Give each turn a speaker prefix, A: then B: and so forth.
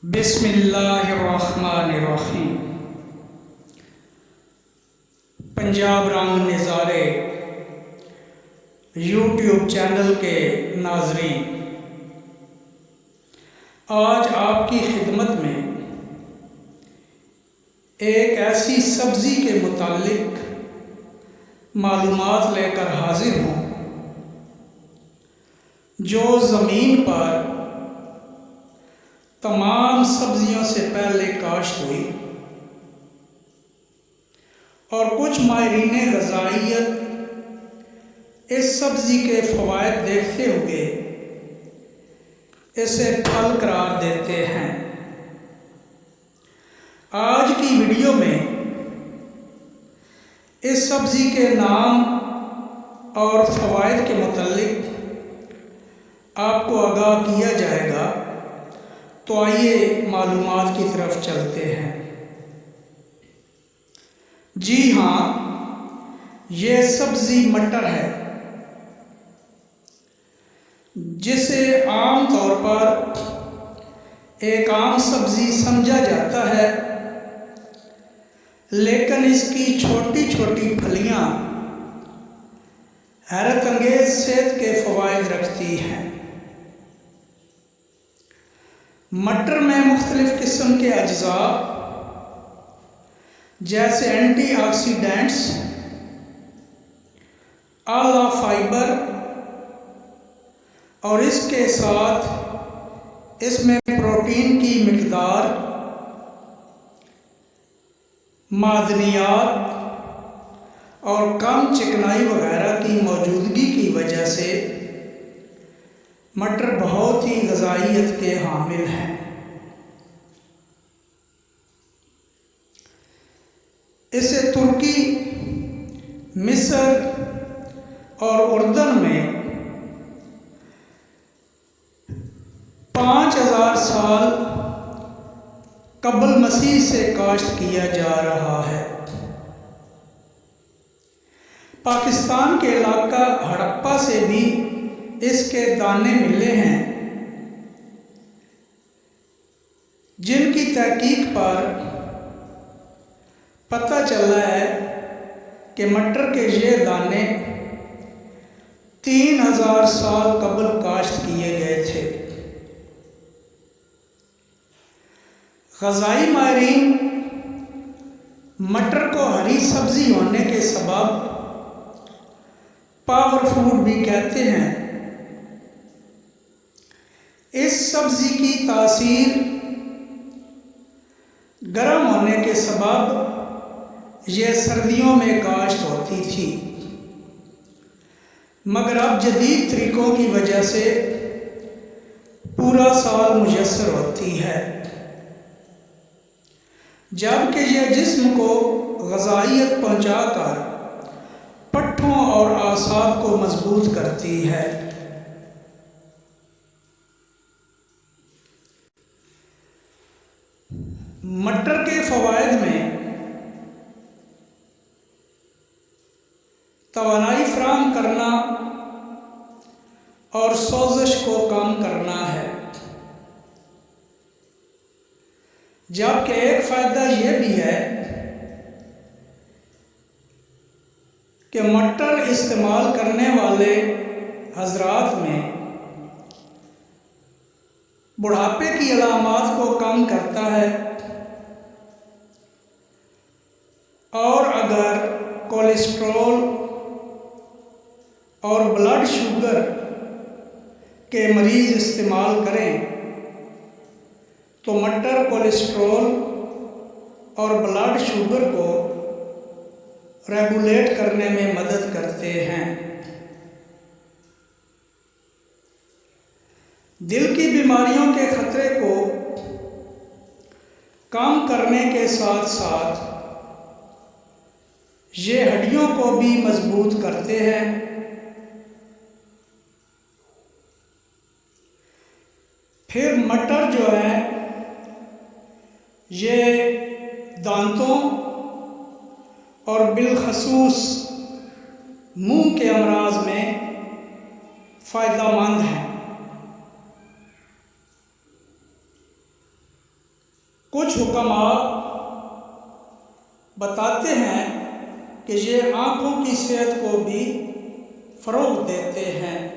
A: बिस्मिल्लाहिर्रहमानिर्रहीम। पंजाब रंग नज़ारे यूट्यूब चैनल के नाज़रीन, आज आपकी खिदमत में एक ऐसी सब्ज़ी के मुतालिक मालूमात लेकर हाजिर हूँ जो ज़मीन पर तमाम सब्जियों से पहले काश्त हुई और कुछ माहिरीन ग़ज़ाइयत इस सब्ज़ी के फ़वाइद देखते हुए इसे फल करार देते हैं। आज की वीडियो में इस सब्ज़ी के नाम और फ़वाइद के मुतालिक आपको आगाह किया जाएगा, तो आइए मालूमात की तरफ चलते हैं। जी हाँ, ये सब्ज़ी मटर है, जिसे आम तौर पर एक आम सब्ज़ी समझा जाता है, लेकिन इसकी छोटी छोटी फलियाँ हैरत अंगेज़ सेहत के फ़वाइद रखती हैं। मटर में मुख्तलिफ़ किस्म के अज्जा जैसे एंटीऑक्सीडेंट्स, आला फाइबर और इसके साथ इसमें प्रोटीन की मिक़दार, मादनियात और कम चिकनाई वगैरह की मौजूदगी की वजह से मटर बहुत ही ग़ज़ाइयत के हामिल हैं। इसे तुर्की, मिस्र और उर्दन में 5000 साल कबल मसीह से काश्त किया जा रहा है। पाकिस्तान के इलाका हड़प्पा से भी इसके दाने मिले हैं, जिनकी तहकीक पर पता चला है कि मटर के ये दाने 3000 साल कबल काश्त किए गए थे। ग़ज़ाई माहिरीन मटर को हरी सब्ज़ी होने के सबब पावर फूड भी कहते हैं। इस सब्ज़ी की तासीर गर्म होने के सबब यह सर्दियों में काश्त होती थी, मगर अब जदीद तरीक़ों की वजह से पूरा साल मुयस्सर होती है, जबकि यह जिस्म को ग़ज़ाइयत पहुँचाकर पट्ठों और आसाब को मजबूत करती है। मटर के फ़वाइद में तवानाई फ़राहम करना और सोज़श को कम करना है, जबकि एक फ़ायदा यह भी है कि मटर इस्तेमाल करने वाले हज़रात में बुढ़ापे की अलामात को कम करता है और अगर कोलेस्ट्रॉल और ब्लड शुगर के मरीज़ इस्तेमाल करें तो मटर कोलेस्ट्रॉल और ब्लड शुगर को रेगुलेट करने में मदद करते हैं। दिल की बीमारियों के ख़तरे को कम करने के साथ साथ ये हड्डियों को भी मजबूत करते हैं। फिर मटर जो है ये दांतों और बिलखसूस मुंह के अमराज में फ़ायदेमंद हैं। कुछ हुक्मा बताते हैं कि ये आँखों की सेहत को भी फ़रोग़ देते हैं।